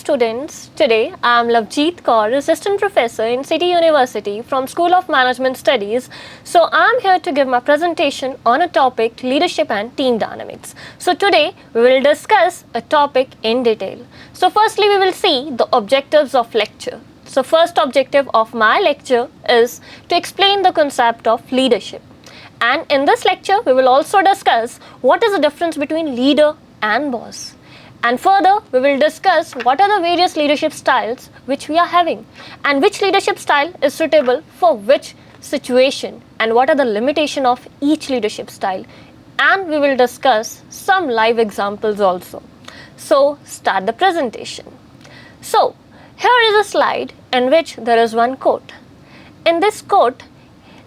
students, today I am Lovejit Kaur, Assistant Professor in City University from School of Management Studies. So I am here to give my presentation on a topic leadership and team dynamics. So today we will discuss a topic in detail. So firstly we will see the objectives of lecture. So first objective of my lecture is to explain the concept of leadership. And in this lecture we will also discuss what is the difference between leader and boss. And further, we will discuss what are the various leadership styles which we are having and which leadership style is suitable for which situation and what are the limitations of each leadership style. And we will discuss some live examples also. So, start the presentation. So, here is a slide in which there is one quote. In this quote,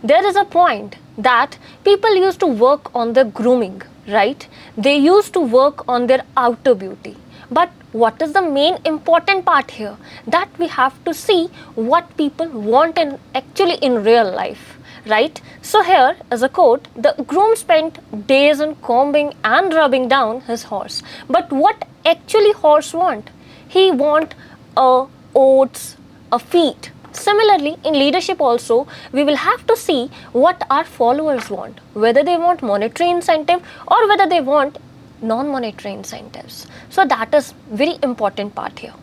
there is a point that people used to work on their grooming. Right? They used to work on their outer beauty. But what is the main important part here? That we have to see what people want actually in real life. Right? So here is a quote, the groom spent days in combing and rubbing down his horse. But what actually horse want? He want oats, a feet. Similarly, in leadership also, we will have to see what our followers want, whether they want monetary incentive or whether they want non-monetary incentives. So that is very important part here.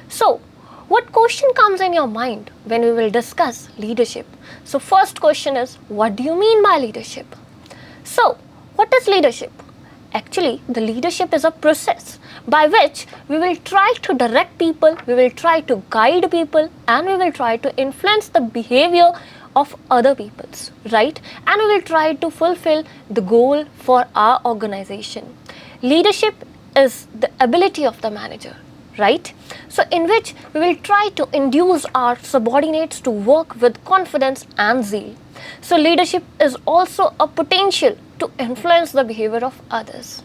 So, what question comes in your mind when we will discuss leadership? So first question is, what do you mean by leadership? So, what is leadership? Actually, the leadership is a process by which we will try to direct people, we will try to guide people, and we will try to influence the behavior of other peoples, right? And we will try to fulfill the goal for our organization. Leadership is the ability of the manager, right? So in which we will try to induce our subordinates to work with confidence and zeal. So leadership is also a potential to influence the behavior of others.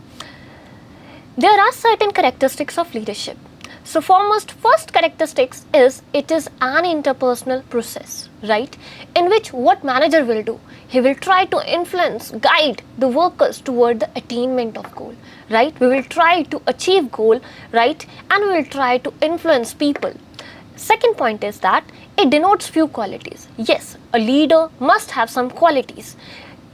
There are certain characteristics of leadership. So foremost, first characteristics is it is an interpersonal process, right? In which what manager will do? He will try to influence, guide the workers toward the attainment of goal, right? We will try to achieve goal, right? And we will try to influence people. Second point is that it denotes few qualities. Yes, a leader must have some qualities,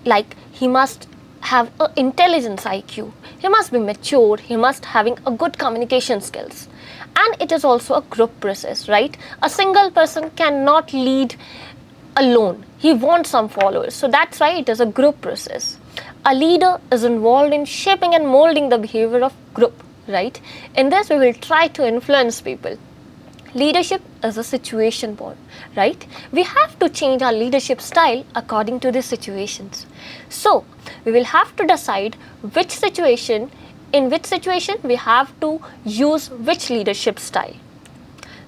like he must have an intelligence IQ, he must be mature, he must having a good communication skills. And it is also a group process, right? A single person cannot lead alone. He wants some followers. So that's why it is a group process. A leader is involved in shaping and molding the behavior of group, right? In this we will try to influence people. Leadership is a situation born, right? We have to change our leadership style according to the situations. So, we will have to decide in which situation we have to use which leadership style.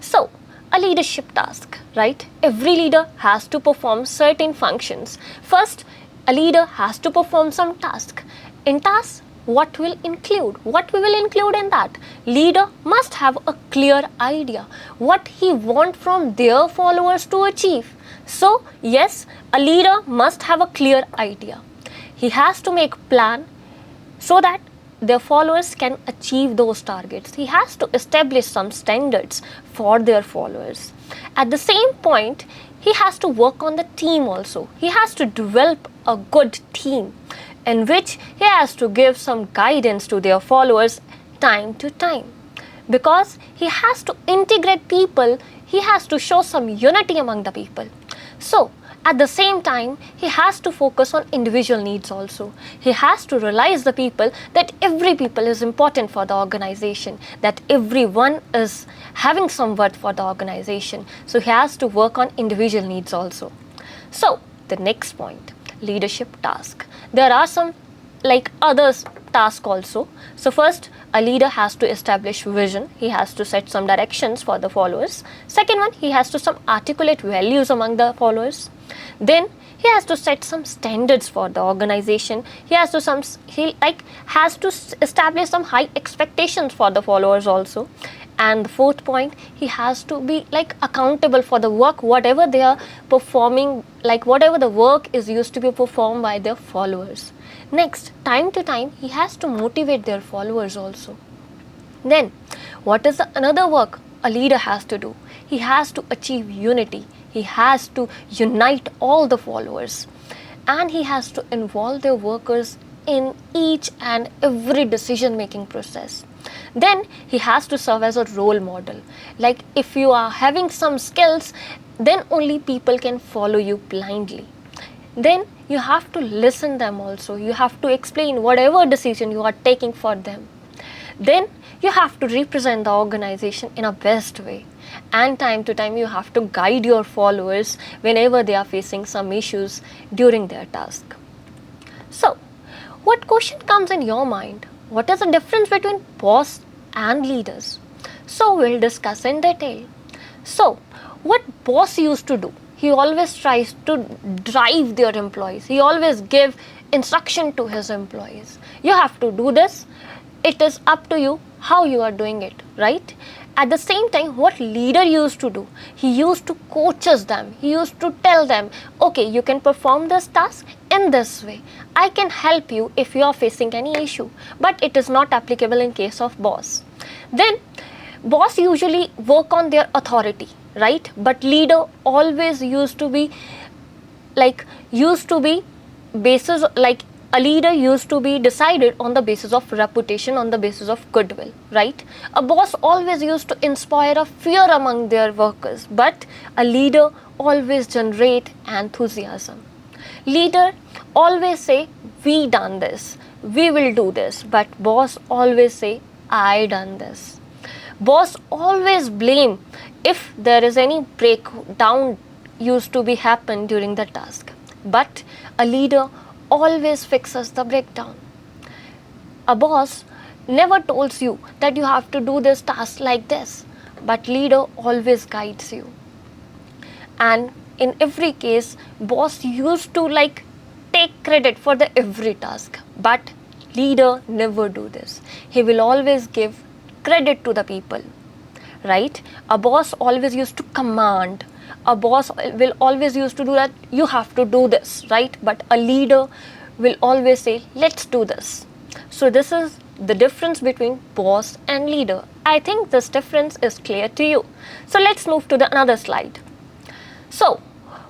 So, a leadership task, right? Every leader has to perform certain functions. First, a leader has to perform some task. In tasks, what will include? What we will include in that? Leader must have a clear idea what he wants from their followers to achieve. So, yes, a leader must have a clear idea. He has to make plan so that their followers can achieve those targets. He has to establish some standards for their followers. At the same point, he has to work on the team also. He has to develop a good team in which he has to give some guidance to their followers time to time. Because he has to integrate people, he has to show some unity among the people. So, at the same time, he has to focus on individual needs also. He has to realize the people that every people is important for the organization, that everyone is having some worth for the organization. So, he has to work on individual needs also. So, the next point, leadership task. There are some others tasks also. So first, a leader has to establish vision. He has to set some directions for the followers. Second one, he has to some articulate values among the followers. Then he has to set some standards for the organization. He has to establish some high expectations for the followers also. And the fourth point, he has to be accountable for the work, whatever they are performing, whatever the work is used to be performed by their followers. Next, time to time, he has to motivate their followers also. Then, what is another work a leader has to do. He has to achieve unity. He has to unite all the followers. And he has to involve their workers in each and every decision making process. Then he has to serve as a role model. Like if you are having some skills, then only people can follow you blindly. Then you have to listen them also. You have to explain whatever decision you are taking for them. Then you have to represent the organization in a best way. And time to time you have to guide your followers whenever they are facing some issues during their task. So, what question comes in your mind? What is the difference between boss and leaders? So, we'll discuss in detail. So, what boss used to do? He always tries to drive their employees. He always give instruction to his employees. You have to do this. It is up to you how you are doing it, right? At the same time, what leader used to do? He used to coaches them. He used to tell them, okay, you can perform this task in this way. I can help you if you are facing any issue, but it is not applicable in case of boss. Then boss usually work on their authority, right? But leader always used to be basis, like a leader used to be decided on the basis of reputation, on the basis of goodwill, right? A boss always used to inspire a fear among their workers, but a leader always generate enthusiasm. Leader always say, we done this, we will do this, but boss always say, I done this. Boss always blame if there is any breakdown used to be happen during the task, but a leader always fixes the breakdown. A boss never tells you that you have to do this task like this, but leader always guides you. And in every case, boss used to take credit for the every task, but leader never do this. He will always give credit to the people, right? A boss always used to command. A boss will always used to do that, you have to do this, right? But a leader will always say, let's do this. So this is the difference between boss and leader. I think this difference is clear to you. So let's move to another slide. So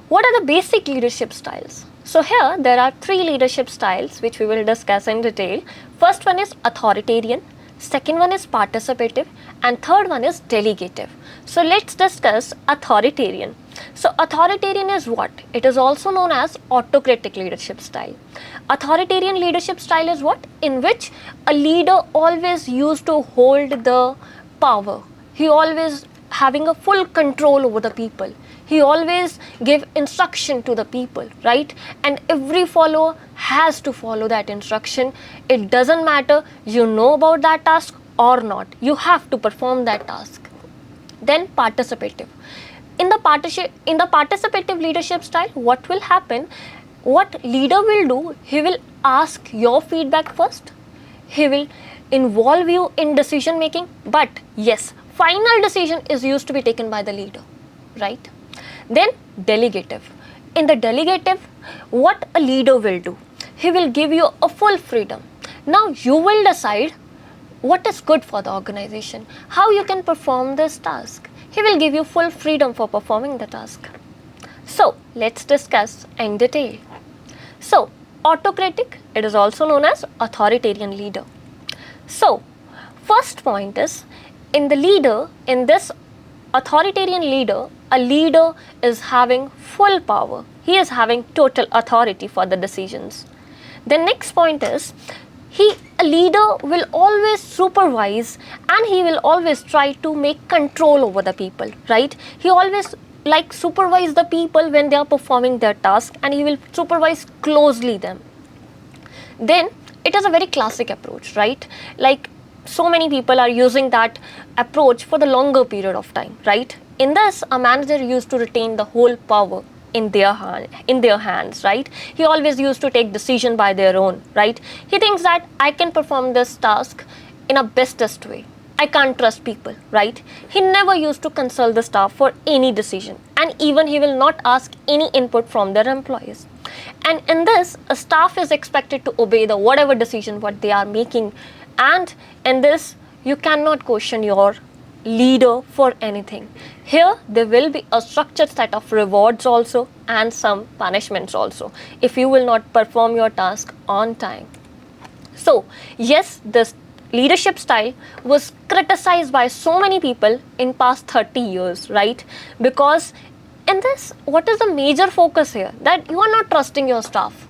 what are the basic leadership styles? So here there are 3 leadership styles which we will discuss in detail. First one is authoritarian, second one is participative, and third one is delegative. So let's discuss authoritarian. So authoritarian is what? It is also known as autocratic leadership style. Authoritarian leadership style is what? In which a leader always used to hold the power. He always having a full control over the people. He always give instruction to the people, right? And every follower has to follow that instruction. It doesn't matter you know about that task or not. You have to perform that task. Then participative. In the participative leadership style, what will happen? What leader will do? He will ask your feedback first. He will involve you in decision making. But yes, final decision is used to be taken by the leader, right? Then delegative. In the delegative, what a leader will do? He will give you a full freedom. Now you will decide what is good for the organization, how you can perform this task. He will give you full freedom for performing the task. So let's discuss in detail. So autocratic, it is also known as authoritarian leader. So first point is, in this authoritarian leader, a leader is having full power. He is having total authority for the decisions. The next point is, a leader will always supervise and he will always try to make control over the people, right? He always supervise the people when they are performing their task, and he will supervise closely them. Then it is a very classic approach, right? So many people are using that approach for the longer period of time, right? In this, a manager used to retain the whole power in their hands, right? He always used to take decision by their own, right? He thinks that I can perform this task in a bestest way. I can't trust people, right? He never used to consult the staff for any decision, and even he will not ask any input from their employees. And in this, a staff is expected to obey the whatever decision what they are making, and in this you cannot question your leader for anything. Here there will be a structured set of rewards also and some punishments also if you will not perform your task on time. So yes, this leadership style was criticized by so many people in past 30 years, right? Because in this, what is the major focus here? That you are not trusting your staff,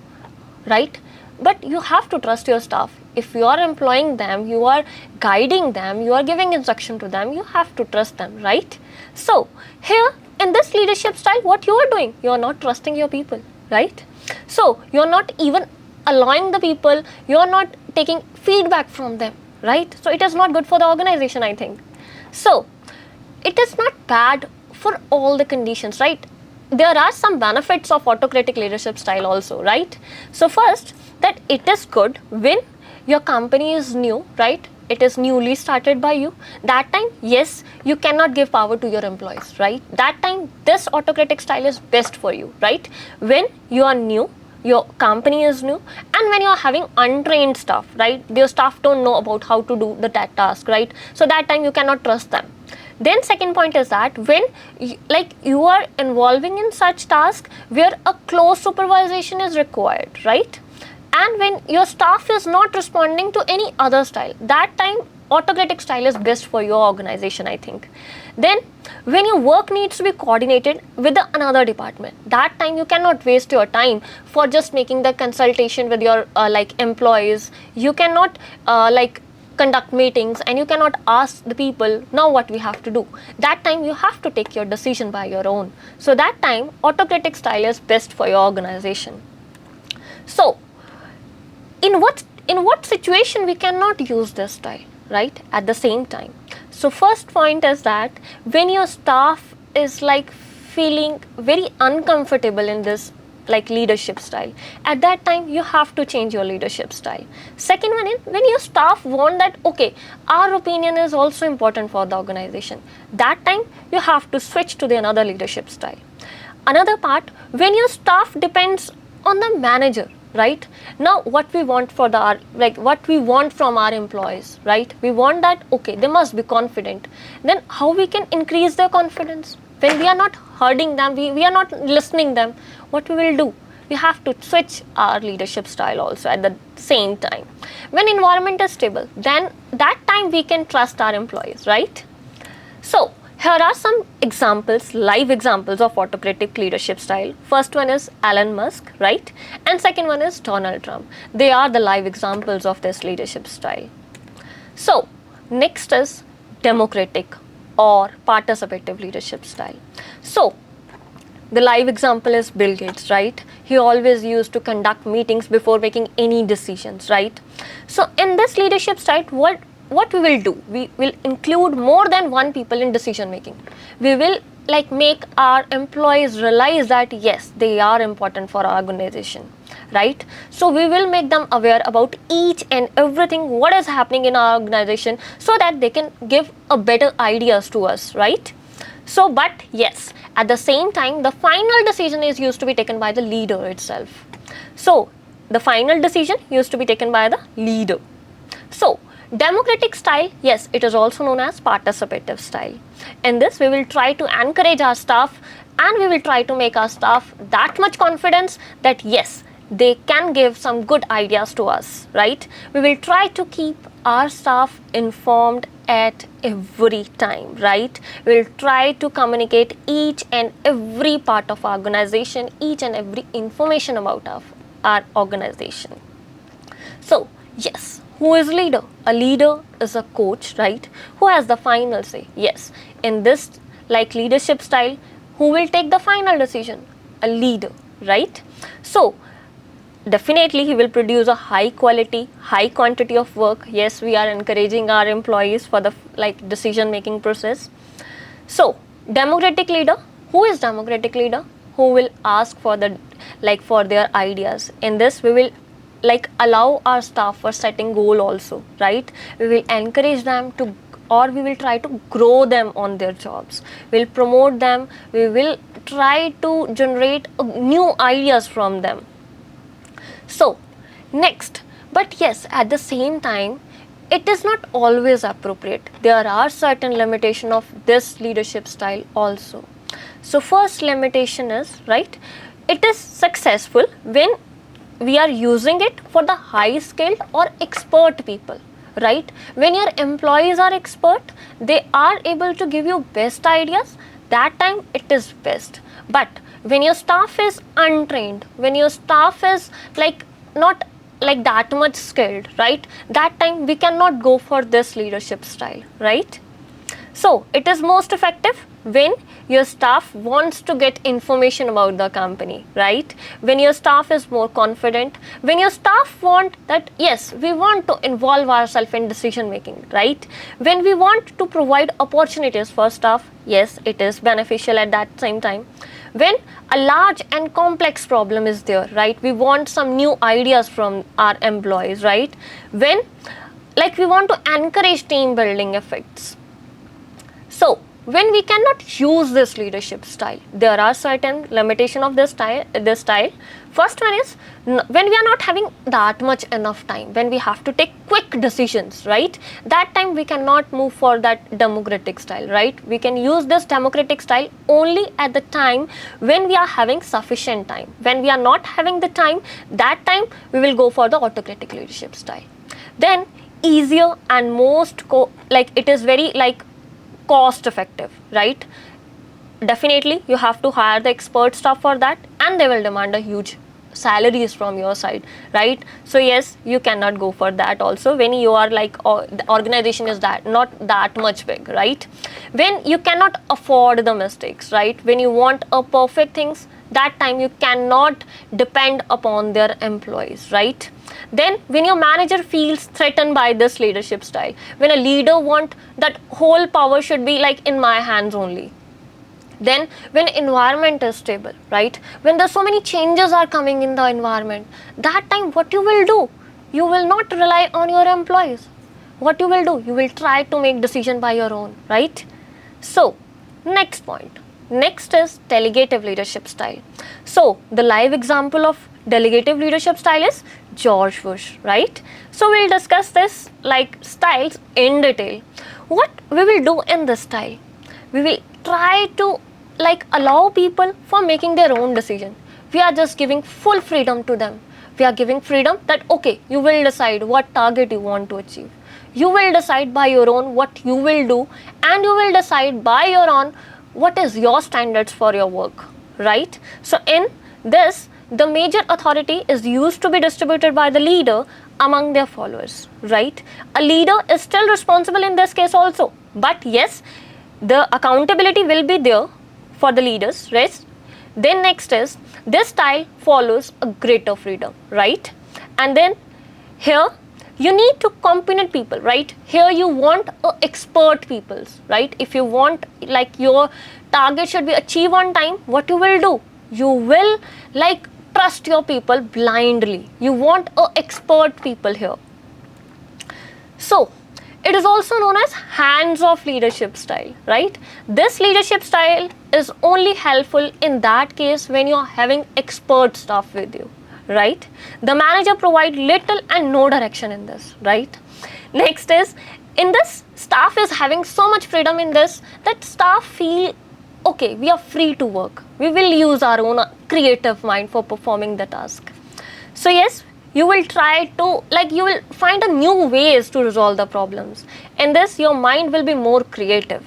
right? But you have to trust your staff. If you are employing them, you are guiding them, you are giving instruction to them, you have to trust them, right? So here in this leadership style, what you are doing, you are not trusting your people, right? So you are not even allowing the people, you are not taking feedback from them, right? So it is not good for the organization, I think. So it is not bad for all the conditions, right? There are some benefits of autocratic leadership style also, right? So first, that it is good when your company is new, right? It is newly started by you. That time, yes, you cannot give power to your employees, right? That time, this autocratic style is best for you, right? When you are new, your company is new, and when you are having untrained staff, right? Their staff don't know about how to do that task, right? So that time you cannot trust them. Then second point is that when you are involving in such tasks where a close supervision is required, right? And when your staff is not responding to any other style, that time autocratic style is best for your organization, I think. Then when your work needs to be coordinated with another department, that time you cannot waste your time for just making the consultation with your employees. You cannot conduct meetings and you cannot ask the people now what we have to do. That time you have to take your decision by your own. So that time autocratic style is best for your organization. So in what situation we cannot use this style, right? At the same time, so first point is that when your staff is feeling very uncomfortable in this leadership style, at that time you have to change your leadership style. Second one is when your staff want that okay, our opinion is also important for the organization, that time you have to switch to the another leadership style. Another part, when your staff depends on the manager, right? Now what we want for the what we want from our employees, right? We want that okay, they must be confident. Then how we can increase their confidence? When we are not hurting them, we are not listening them, what we will do? We have to switch our leadership style also at the same time. When environment is stable, then that time we can trust our employees, right? So here are some examples, live examples of autocratic leadership style. First one is Elon Musk, right? And second one is Donald Trump. They are the live examples of this leadership style. So next is democratic or participative leadership style. So the live example is Bill Gates, right? He always used to conduct meetings before making any decisions, right? So in this leadership style, what we will do, we will include more than one people in decision making. We will make our employees realize that yes, they are important for our organization, right? So we will make them aware about each and everything what is happening in our organization, so that they can give a better ideas to us, right? So but yes, at the same time the final decision is used to be taken by the leader itself. So the final decision used to be taken by the leader. So democratic style, yes, it is also known as participative style. In this, we will try to encourage our staff and we will try to make our staff that much confidence that yes, they can give some good ideas to us, right? We will try to keep our staff informed at every time, right? We will try to communicate each and every part of our organization, each and every information about our organization. So yes, who is leader? A leader is a coach, right? Who has the final say? Yes. In this leadership style, who will take the final decision? A leader, right? So definitely he will produce a high quality, high quantity of work. Yes, we are encouraging our employees for the decision making process. So democratic leader, who is democratic leader? Who will ask for the for their ideas. In this, we will allow our staff for setting goal also, right? We will encourage them to, or we will try to grow them on their jobs. We'll promote them. We will try to generate new ideas from them. So next, but yes, at the same time, it is not always appropriate. There are certain limitation of this leadership style also. So first limitation is, right, it is successful when we are using it for the high skilled or expert people, right? When your employees are expert, they are able to give you best ideas, that time it is best. But when your staff is untrained, when your staff is like not like that much skilled, right, that time we cannot go for this leadership style, right? So it is most effective when your staff wants to get information about the company, right? When your staff is more confident, when your staff want that, yes, we want to involve ourselves in decision making, right? When we want to provide opportunities for staff, yes, it is beneficial at that same time. When a large and complex problem is there, right, we want some new ideas from our employees, right? When like we want to encourage team building effects. So when we cannot use this leadership style, there are certain limitation of this style. First one is when we are not having that much enough time, when we have to take quick decisions, right? That time we cannot move for that democratic style, right? We can use this democratic style only at the time when we are having sufficient time. When we are not having the time, that time we will go for the autocratic leadership style. Then easier and most it is very like cost effective, right? Definitely you have to hire the expert staff for that, and they will demand a huge salaries from your side, right? So yes, you cannot go for that also when you are like the organization is that not that much big, right? When you cannot afford the mistakes, right? When you want a perfect things, that time you cannot depend upon their employees, right? Then when your manager feels threatened by this leadership style, when a leader want that whole power should be like in my hands only. Then when environment is stable, right, when there's so many changes are coming in the environment, that time what you will do, you will not rely on your employees. What you will do, you will try to make decision by your own, right? So next point, next is delegative leadership style. So the live example of delegative leadership style is George Bush, right? So we'll discuss this like styles in detail. What we will do in this style, we will try to like allow people for making their own decision. We are just giving full freedom to them. We are giving freedom that okay, you will decide what target you want to achieve. You will decide by your own what you will do, and you will decide by your own what is your standards for your work, right? So in this, the major authority is used to be distributed by the leader among their followers, right? A leader is still responsible in this case also, but yes, the accountability will be there for the leaders, right? Then next is this style follows a greater freedom, right? And then here you need to competent people, right? Here you want expert peoples, right? If you want like your target should be achieved on time, what you will do, you will like trust your people blindly. You want expert people here. So it is also known as hands-off leadership style, right? This leadership style is only helpful in that case when you are having expert staff with you, right? The manager provide little and no direction in this, right? Next is, in this, staff is having so much freedom in this that staff feel, okay, we are free to work. We will use our own creative mind for performing the task. So yes, you will try to, like you will find a new ways to resolve the problems. In this, your mind will be more creative.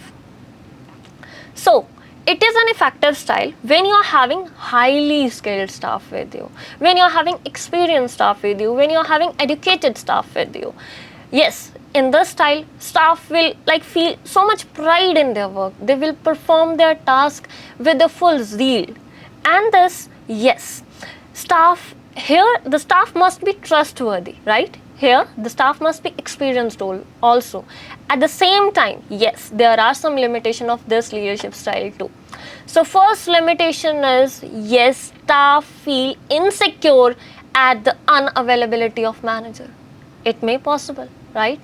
So it is an effective style when you are having highly skilled staff with you, when you are having experienced staff with you, when you are having educated staff with you. Yes, in this style, staff will like feel so much pride in their work. They will perform their task with the full zeal. And this, yes, staff, here the staff must be trustworthy, right? Here the staff must be experienced also. At the same time, yes, there are some limitation of this leadership style too. So first limitation is, yes, staff feel insecure at the unavailability of manager. It may possible, right?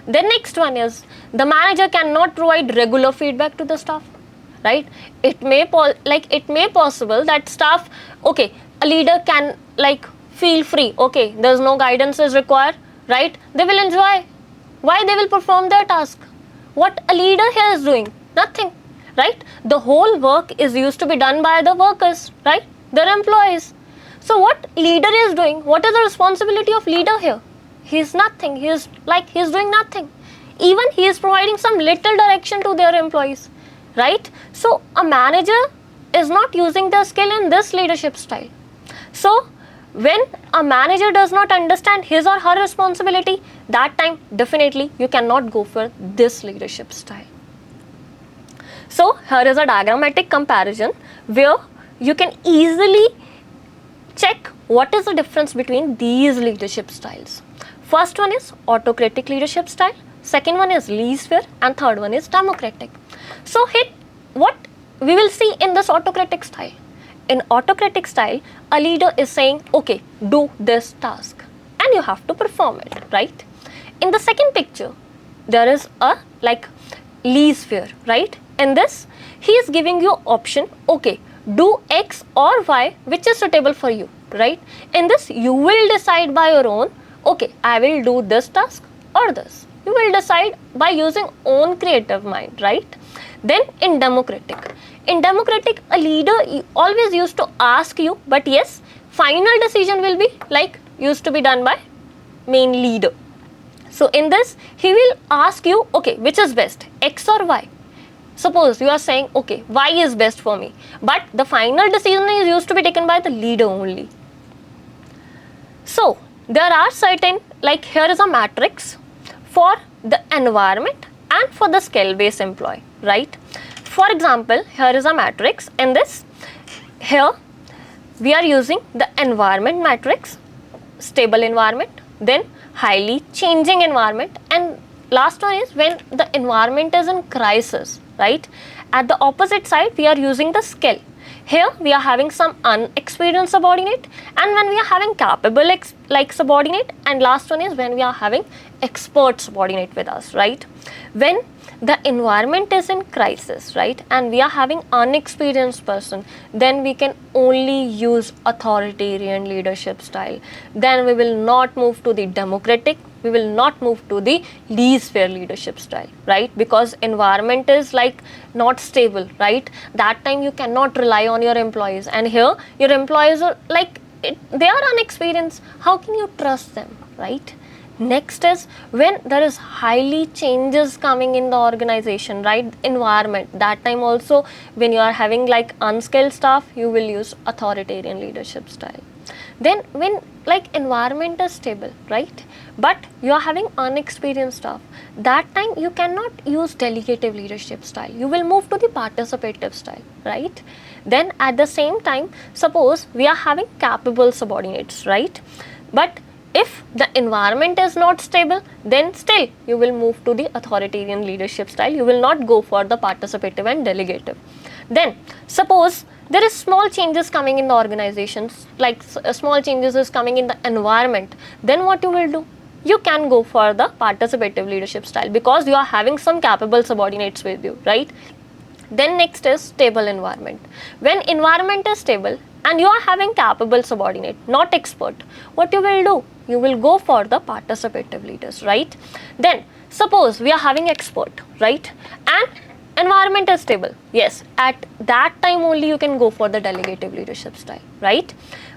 The next one is, the manager cannot provide regular feedback to the staff, right? It may possible that staff, okay, a leader can like feel free, okay, there's no guidance is required, right? They will enjoy, Why they will perform their task? What a leader here is doing? Nothing, right? The whole work is used to be done by the workers, right? Their employees. So what leader is doing? What is the responsibility of leader here? He is nothing. He is doing nothing. Even he is providing some little direction to their employees, right? So a manager is not using their skill in this leadership style. So when a manager does not understand his or her responsibility, that time definitely you cannot go for this leadership style. So here is a diagrammatic comparison where you can easily check what is the difference between these leadership styles. First one is autocratic leadership style, second one is laissez-faire, and third one is democratic. So here what we will see in this autocratic style. In autocratic style, a leader is saying, okay, do this task and you have to perform it, right? In the second picture, there is a laissez-faire, right? In this, he is giving you option, okay, do X or Y, which is suitable for you, right? In this, you will decide by your own, okay, I will do this task or this. You will decide by using own creative mind, right? Then in democratic, a leader always used to ask you, but yes, final decision will be used to be done by main leader. So in this, he will ask you, okay, which is best, X or Y? Suppose you are saying, okay, Y is best for me, but the final decision is used to be taken by the leader only. So there are certain, here is a matrix for the environment and for the skill-based employee, right? For example, here is a matrix. In this, here we are using the environment matrix, stable environment, then highly changing environment, and last one is when the environment is in crisis, right? At the opposite side, we are using the skill. Here we are having some unexperienced subordinate, and when we are having capable subordinate, and last one is when we are having expert subordinate with us, right? When the environment is in crisis, right, and we are having unexperienced person, then we can only use authoritarian leadership style. Then we will not move to the democratic, we will not move to the laissez-faire leadership style, right? Because environment is not stable, right? That time you cannot rely on your employees, and here your employees are they are unexperienced. How can you trust them, right? Next is when there is highly changes coming in the organization, right? Environment, that time also when you are having unskilled staff, you will use authoritarian leadership style. Then when environment is stable, right, but you are having unexperienced staff, that time you cannot use delegative leadership style, you will move to the participative style, right? Then at the same time, suppose we are having capable subordinates, right, but if the environment is not stable, then still you will move to the authoritarian leadership style, you will not go for the participative and delegative. Then suppose there is small changes coming in the organizations, small changes is coming in the environment, then what you will do? You can go for the participative leadership style because you are having some capable subordinates with you, right? Then next is stable environment. When environment is stable and you are having capable subordinate, not expert, what you will do? You will go for the participative leaders, right? Then suppose we are having expert, right, and environment is stable. Yes, at that time only you can go for the delegative leadership style, right?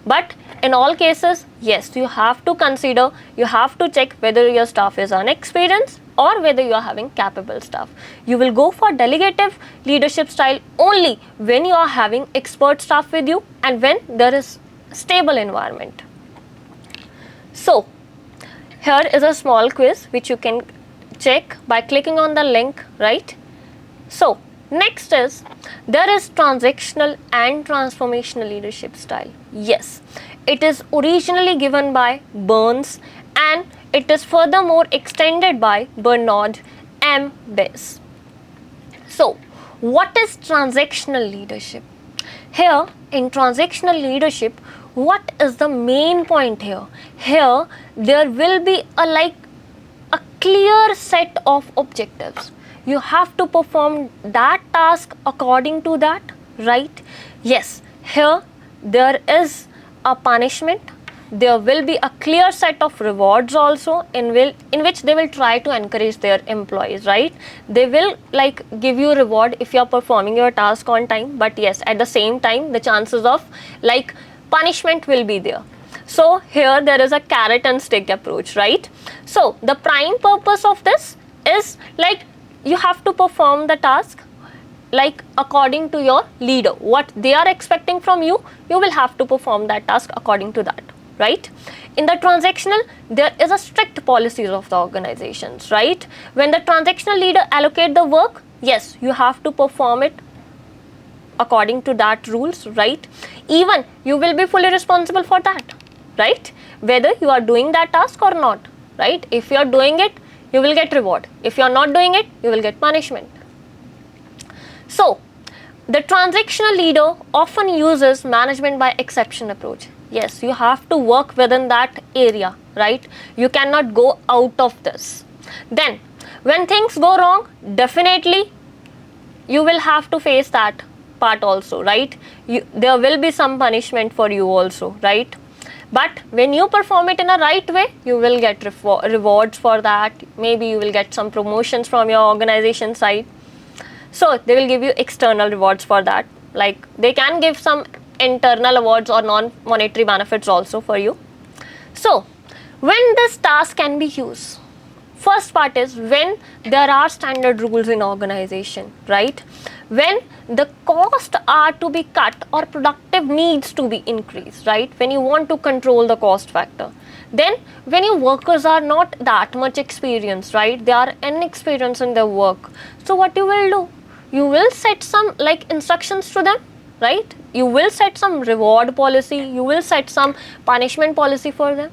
But in all cases, yes, you have to consider, you have to check whether your staff is unexperienced or whether you are having capable staff. You will go for delegative leadership style only when you are having expert staff with you and when there is stable environment. So here is a small quiz which you can check by clicking on the link, right? So next is, there is transactional and transformational leadership style. Yes, it is originally given by Burns and it is furthermore extended by Bernard M. Bess. So what is transactional leadership? Here in transactional leadership, what is the main point here? Here there will be a clear set of objectives. You have to perform that task according to that, right? Yes, here there is a punishment, there will be a clear set of rewards also in which they will try to encourage their employees, right? They will like give you reward if you are performing your task on time, but yes, at the same time the chances of like punishment will be there. So here there is a carrot and stick approach, right? So the prime purpose of this is like you have to perform the task like according to your leader. What they are expecting from you, you will have to perform that task according to that, right? In the transactional, there is a strict policies of the organizations, right? When the transactional leader allocate the work, yes, you have to perform it according to that rules, right? Even you will be fully responsible for that, right? Whether you are doing that task or not, right? If you are doing it, you will get reward. If you are not doing it, you will get punishment. So the transactional leader often uses management by exception approach. Yes, you have to work within that area, right? You cannot go out of this. Then when things go wrong, definitely you will have to face that part also, right? There will be some punishment for you also, right? But when you perform it in a right way, you will get rewards for that. Maybe you will get some promotions from your organization side. So they will give you external rewards for that. Like they can give some internal awards or non-monetary benefits also for you. So when this task can be used, first part is when there are standard rules in organization, right? When the costs are to be cut or productive needs to be increased, right? When you want to control the cost factor. Then when your workers are not that much experienced, right? They are inexperienced in their work. So what you will do? You will set some like instructions to them, right? You will set some reward policy, you will set some punishment policy for them.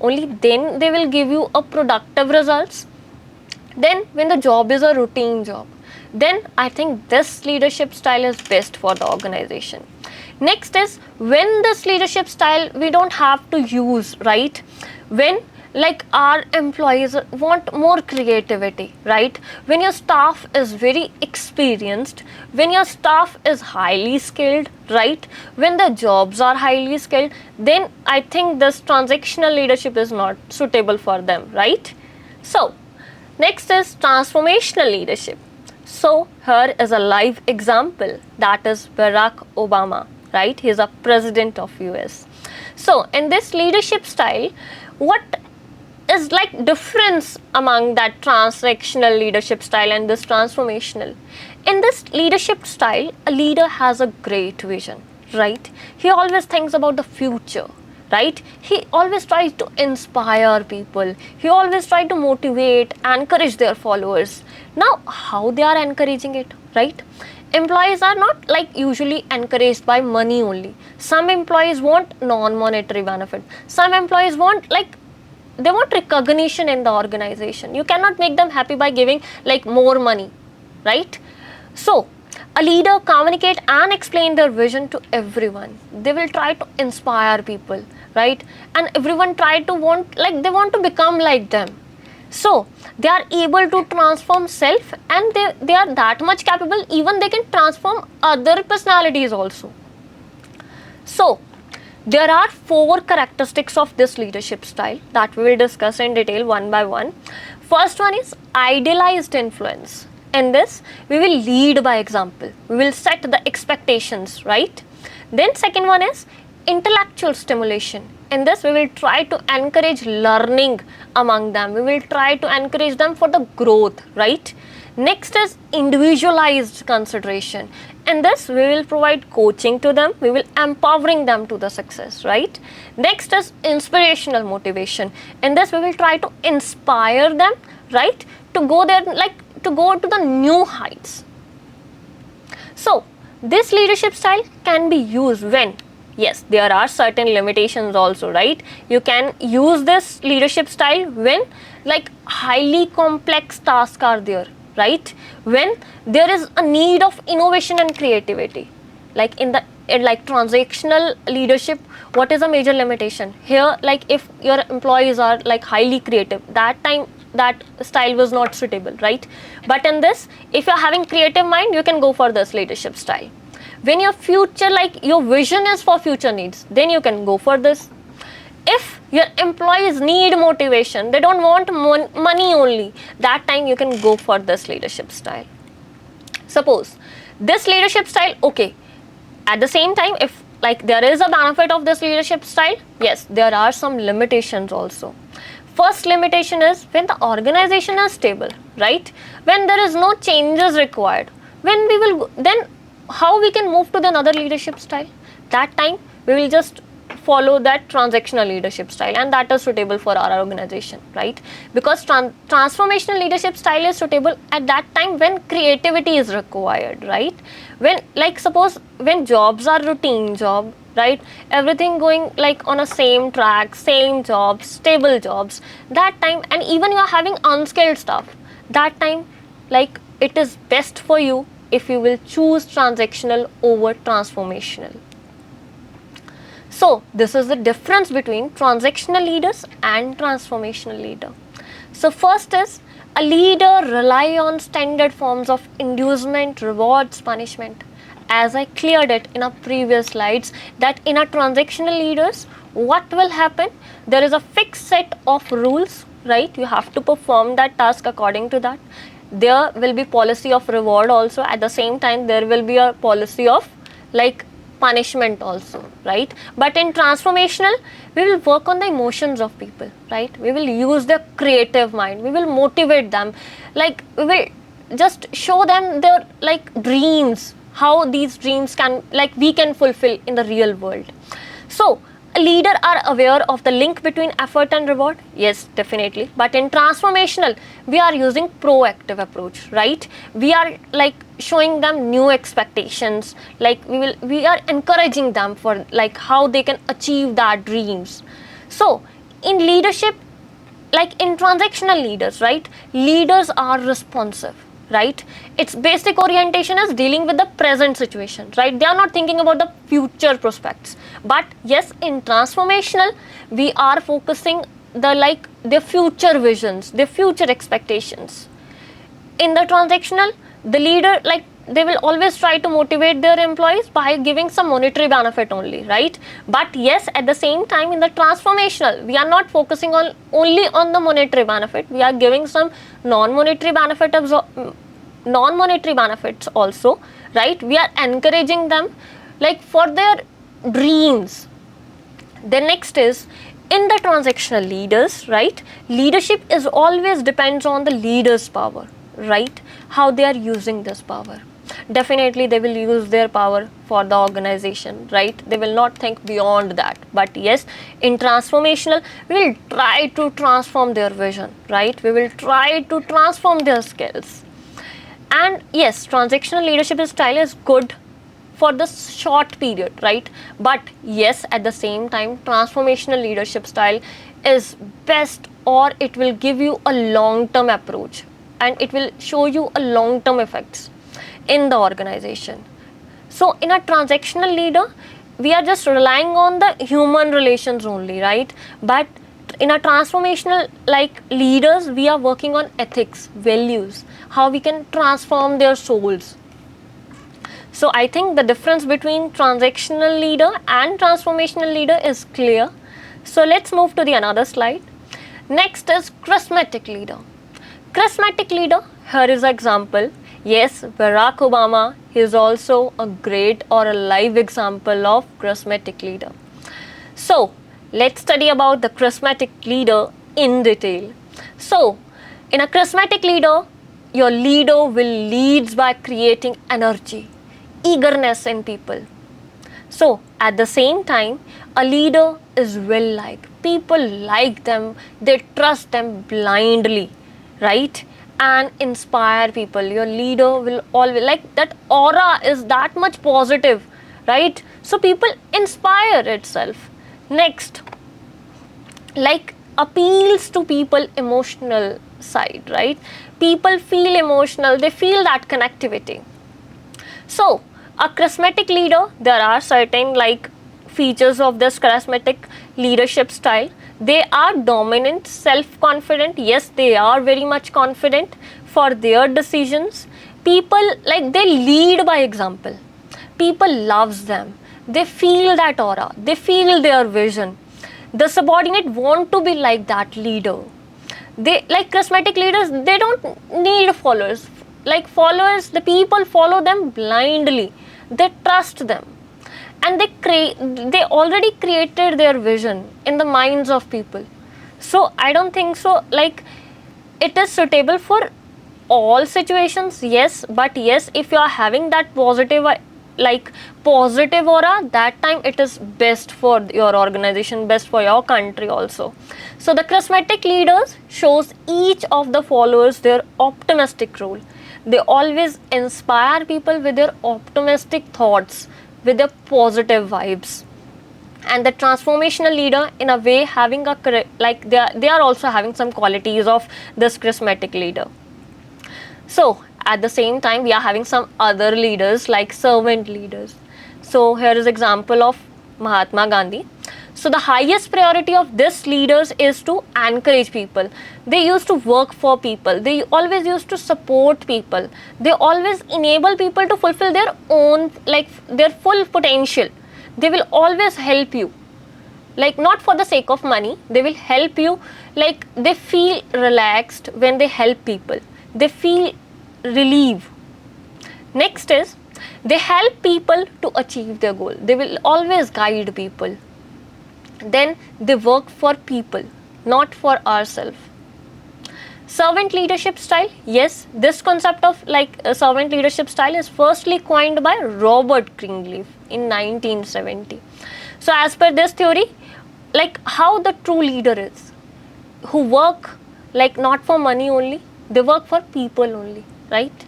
Only then they will give you a productive results. Then when the job is a routine job, then I think this leadership style is best for the organization. Next is when this leadership style we don't have to use, right? When like our employees want more creativity, right? When your staff is very experienced, when your staff is highly skilled, right? When the jobs are highly skilled, then I think this transactional leadership is not suitable for them, right? So next is transformational leadership. So here is a live example, that is Barack Obama, right? He is a president of US. So in this leadership style, what is like difference among that transactional leadership style and this transformational? In this leadership style, a leader has a great vision, right? He always thinks about the future, right? He always tries to inspire people. He always tries to motivate, encourage their followers. Now, how they are encouraging it, right? Employees are not like usually encouraged by money only. Some employees want non-monetary benefit. Some employees want like they want recognition in the organization. You cannot make them happy by giving like more money, right? So a leader communicate and explain their vision to everyone. They will try to inspire people, right? And everyone try to want like they want to become like them. So they are able to transform self, and they are that much capable, even they can transform other personalities also. So there are 4 characteristics of this leadership style that we will discuss in detail one by one. First one is idealized influence. In this, we will lead by example. We will set the expectations, right? Then second one is intellectual stimulation. In this, we will try to encourage learning among them. We will try to encourage them for the growth, right? Next is individualized consideration. In this, we will provide coaching to them. We will empowering them to the success, right? Next is inspirational motivation. In this, we will try to inspire them, right? To go there, like to go to the new heights. So this leadership style can be used when, yes, there are certain limitations also, right? You can use this leadership style when like highly complex tasks are there, right? When there is a need of innovation and creativity. Like in transactional leadership, what is a major limitation? Here, like if your employees are like highly creative, that time that style was not suitable, right? But in this, if you're having creative mind, you can go for this leadership style. When your future, like your vision is for future needs, then you can go for this. If your employees need motivation, they don't want money only, that time you can go for this leadership style. Suppose this leadership style, okay, at the same time, if like there is a benefit of this leadership style, yes, there are some limitations also. First limitation is when the organization is stable, right? When there is no changes required, when we will then how we can move to the another leadership style? That time we will just follow that transactional leadership style, and that is suitable for our organization, right? Because transformational leadership style is suitable at that time when creativity is required, right? When like suppose when jobs are routine job, right, everything going like on a same track, same jobs, stable jobs, that time, and even you are having unskilled stuff, that time like it is best for you if you will choose transactional over transformational. So this is the difference between transactional leaders and transformational leader. So first is a leader rely on standard forms of inducement, rewards, punishment. As I cleared it in our previous slides, that in a transactional leaders, what will happen? There is a fixed set of rules, right? You have to perform that task according to that. There will be policy of reward also. At the same time, there will be a policy of like punishment also, right? But in transformational, we will work on the emotions of people, right? We will use their creative mind, we will motivate them, like we will just show them their like dreams, how these dreams can like we can fulfill in the real world. So a leader are aware of the link between effort and reward, yes, definitely. But in transformational, we are using proactive approach, right? We are like showing them new expectations, like we are encouraging them for like how they can achieve their dreams. So in leadership, like in transactional leaders, right, leaders are responsive, right? Its basic orientation is dealing with the present situation, right? They are not thinking about the future prospects. But yes, in transformational, we are focusing the like their future visions, their future expectations. In the transactional, the leader like they will always try to motivate their employees by giving some monetary benefit only, right? But yes, at the same time in the transformational, we are not focusing on only on the monetary benefit, we are giving some non-monetary benefits also, right? We are encouraging them like for their dreams. The next is in the transactional leaders, right, leadership is always depends on the leader's power, right? How they are using this power. Definitely they will use their power for the organization, right? They will not think beyond that. But yes, in transformational, we will try to transform their vision, right? We will try to transform their skills. And yes, transactional leadership style is good for the short period, right? But yes, at the same time, transformational leadership style is best, or it will give you a long-term approach and it will show you a long-term effects in the organization. So in a transactional leader, we are just relying on the human relations only, right? But in a transformational like leaders, we are working on ethics, values, how we can transform their souls. So I think the difference between transactional leader and transformational leader is clear. So let's move to the another slide. Next is charismatic leader. Charismatic leader, here is an example. Yes, Barack Obama is also a great or a live example of charismatic leader. So let's study about the charismatic leader in detail. So in a charismatic leader, your leader will lead by creating energy, eagerness in people. So at the same time, a leader is well liked. People like them, they trust them blindly, right? And inspire people. Your leader will always like that aura is that much positive, right? So people inspire itself. Next, like appeals to people emotional side, right? People feel emotional, they feel that connectivity. So a charismatic leader, there are certain like features of this charismatic leadership style. They are dominant, self-confident. Yes, they are very much confident for their decisions. People like they lead by example. People loves them. They feel that aura. They feel their vision. The subordinate want to be like that leader. They, like charismatic leaders, they don't need followers. Like followers, the people follow them blindly, they trust them, and they already created their vision in the minds of people. So I don't think so like it is suitable for all situations, yes, but yes, if you are having that positive like positive aura, that time it is best for your organization, best for your country also. So the charismatic leaders shows each of the followers their optimistic role. They always inspire people with their optimistic thoughts, with their positive vibes. And the transformational leader, in a way, having a like they are also having some qualities of this charismatic leader. So at the same time, we are having some other leaders like servant leaders. So here is example of Mahatma Gandhi. So the highest priority of this leaders is to encourage people. They used to work for people. They always used to support people. They always enable people to fulfill their own, like their full potential. They will always help you, like not for the sake of money. They will help you, like they feel relaxed when they help people. They feel relief. Next is, they help people to achieve their goal. They will always guide people. Then they work for people, not for ourselves. Servant leadership style, yes, this concept of like servant leadership style is firstly coined by Robert Greenleaf in 1970. So as per this theory, like how the true leader is, who work like not for money only, they work for people only, right?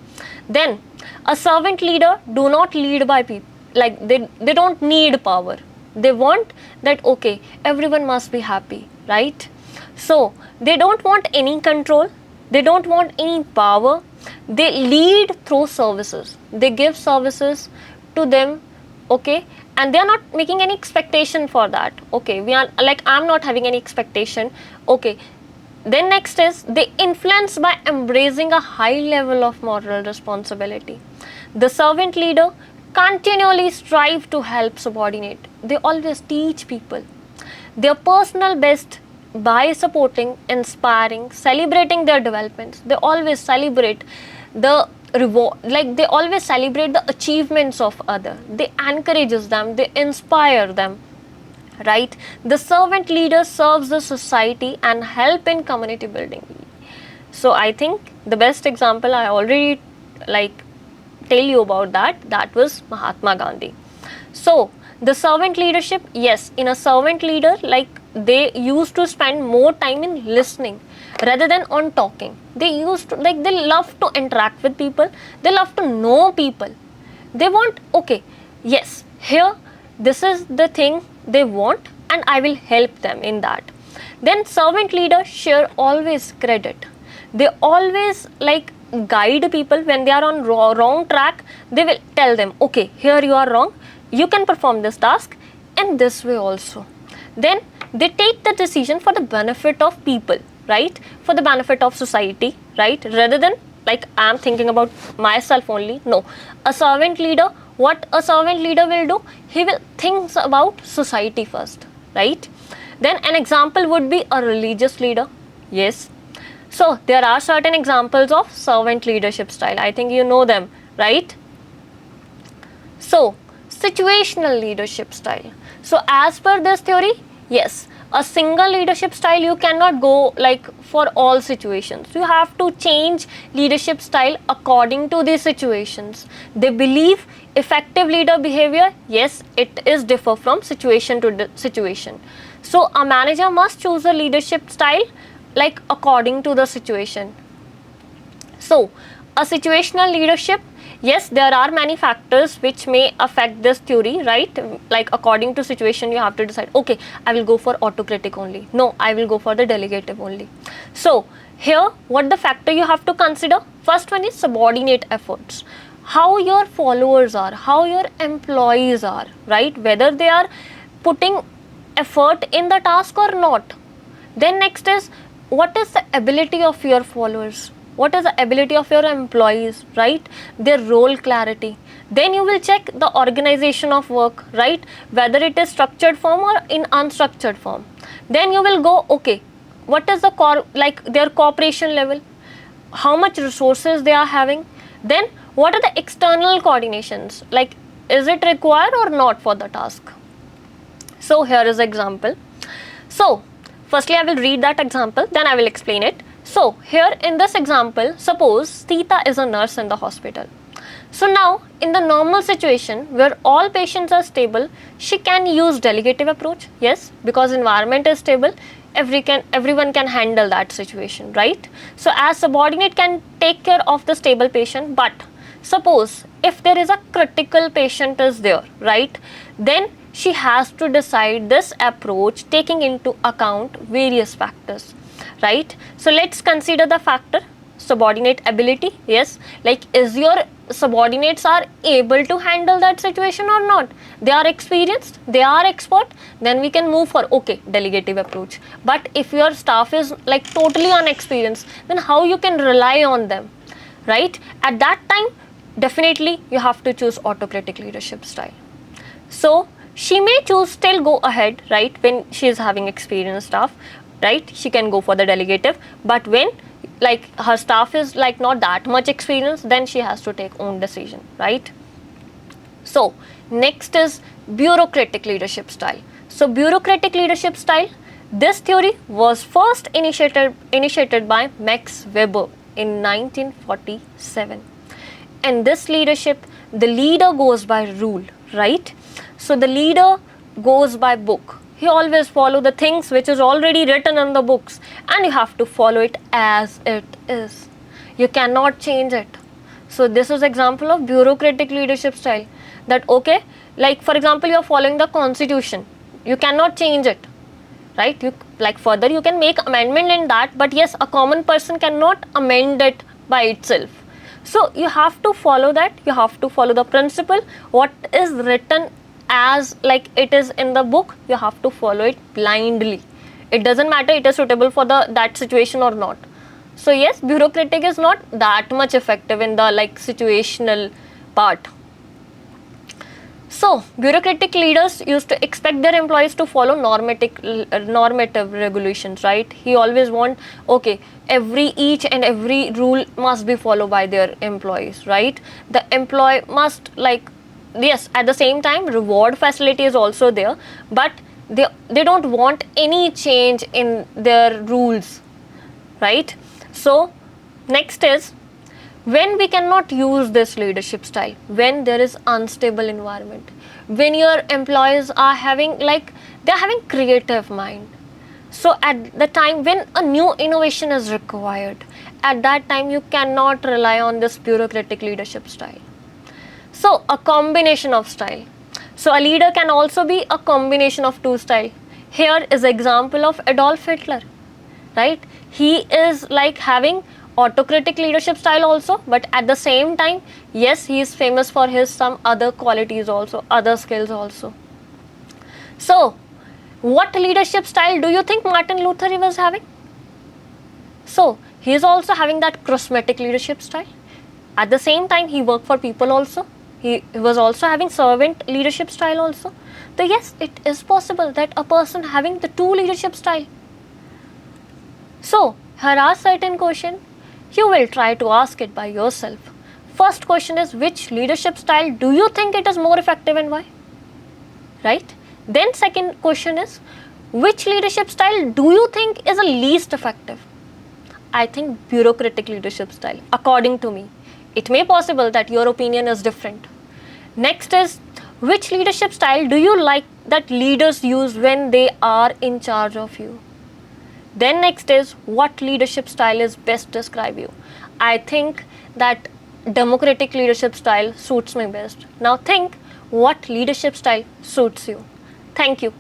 Then a servant leader do not lead by people, like they don't need power. They want that, okay, everyone must be happy, right? So they don't want any control, they don't want any power. They lead through services. They give services to them, okay, and they are not making any expectation for that. Okay, we are like, I'm not having any expectation, okay. Then next is, they influence by embracing a high level of moral responsibility. The servant leader continually strive to help subordinate. They always teach people their personal best by supporting, inspiring, celebrating their developments. They always celebrate the reward, like they always celebrate the achievements of other. They encourages them, they inspire them, right? The servant leader serves the society and help in community building. So I think the best example I already like tell you about that was Mahatma Gandhi. So the servant leadership, yes, in a servant leader, like they used to spend more time in listening rather than on talking. They used to, like they love to interact with people, they love to know people. They want, okay, yes, here this is the thing they want and I will help them in that. Then servant leaders share always credit. They always like guide people when they are on wrong track. They will tell them, okay, here you are wrong, you can perform this task in this way also. Then they take the decision for the benefit of people, right, for the benefit of society, right, rather than like I'm thinking about myself only. No, a servant leader, what a servant leader will do, he will think about society first, right? Then an example would be a religious leader. Yes, so there are certain examples of servant leadership style, I think you know them, right? So situational leadership style. So as per this theory, yes, a single leadership style you cannot go like for all situations. You have to change leadership style according to the situations. They believe effective leader behavior, yes, it is differ from situation to situation. So a manager must choose a leadership style like according to the situation. So a situational leadership, yes, there are many factors which may affect this theory, right? Like according to situation you have to decide, okay, I will go for autocratic only, no, I will go for the delegative only. So here what the factor you have to consider, first one is subordinate efforts, how your followers are, how your employees are, right, whether they are putting effort in the task or not. Then next is, what is the ability of your followers, what is the ability of your employees, right? Their role clarity. Then you will check the organization of work, right? Whether it is structured form or in unstructured form. Then you will go, okay, what is the their cooperation level, how much resources they are having. Then what are the external coordinations, like is it required or not for the task. So here is example. So firstly I will read that example, then I will explain it. So here in this example, suppose Sita is a nurse in the hospital. So now in the normal situation where all patients are stable, she can use delegative approach, yes, because environment is stable, everyone can handle that situation, right? So as subordinate can take care of the stable patient, but suppose if there is a critical patient is there, right, then she has to decide this approach taking into account various factors, right? So let's consider the factor subordinate ability. Yes, like is your subordinates are able to handle that situation or not, they are experienced, they are expert, then we can move for okay delegative approach. But if your staff is like totally unexperienced, then how you can rely on them, right? At that time definitely you have to choose autocratic leadership style. So she may choose still go ahead, right, when she is having experienced staff, right, she can go for the delegative. But when like her staff is like not that much experienced, then she has to take own decision, right? So next is bureaucratic leadership style. So bureaucratic leadership style, this theory was first initiated by Max Weber in 1947. And this leadership, the leader goes by rule, right? So the leader goes by book. He always follow the things which is already written in the books, and you have to follow it as it is. You cannot change it. So this is example of bureaucratic leadership style, that okay, like for example you are following the constitution, you cannot change it, right? You like further you can make amendment in that, but yes, a common person cannot amend it by itself. So you have to follow that, you have to follow the principle, what is written as like it is in the book, you have to follow it blindly. It doesn't matter it is suitable for that situation or not. So yes, bureaucratic is not that much effective in the like situational part. So bureaucratic leaders used to expect their employees to follow normative regulations, right? He always want okay, each and every rule must be followed by their employees, right? The employee must like, yes, at the same time reward facility is also there, but they don't want any change in their rules, right? So next is when we cannot use this leadership style, when there is unstable environment, when your employees are having like they're having creative mind. So at the time when a new innovation is required, at that time you cannot rely on this bureaucratic leadership style. So a combination of style. So a leader can also be a combination of two style. Here is example of Adolf Hitler, right? He is like having autocratic leadership style also, but at the same time, yes, he is famous for his some other qualities also, other skills also. So what leadership style do you think Martin Luther was having? So he is also having that charismatic leadership style. At the same time, he worked for people also. He was also having servant leadership style also. So yes, it is possible that a person having the two leadership style. So here are certain questions. You will try to ask it by yourself. First question is, which leadership style do you think it is more effective and why? Right? Then second question is, which leadership style do you think is the least effective? I think bureaucratic leadership style, according to me. It may be possible that your opinion is different. Next is, which leadership style do you like that leaders use when they are in charge of you? Then next is, what leadership style is best describe you? I think that democratic leadership style suits me best. Now think what leadership style suits you. Thank you.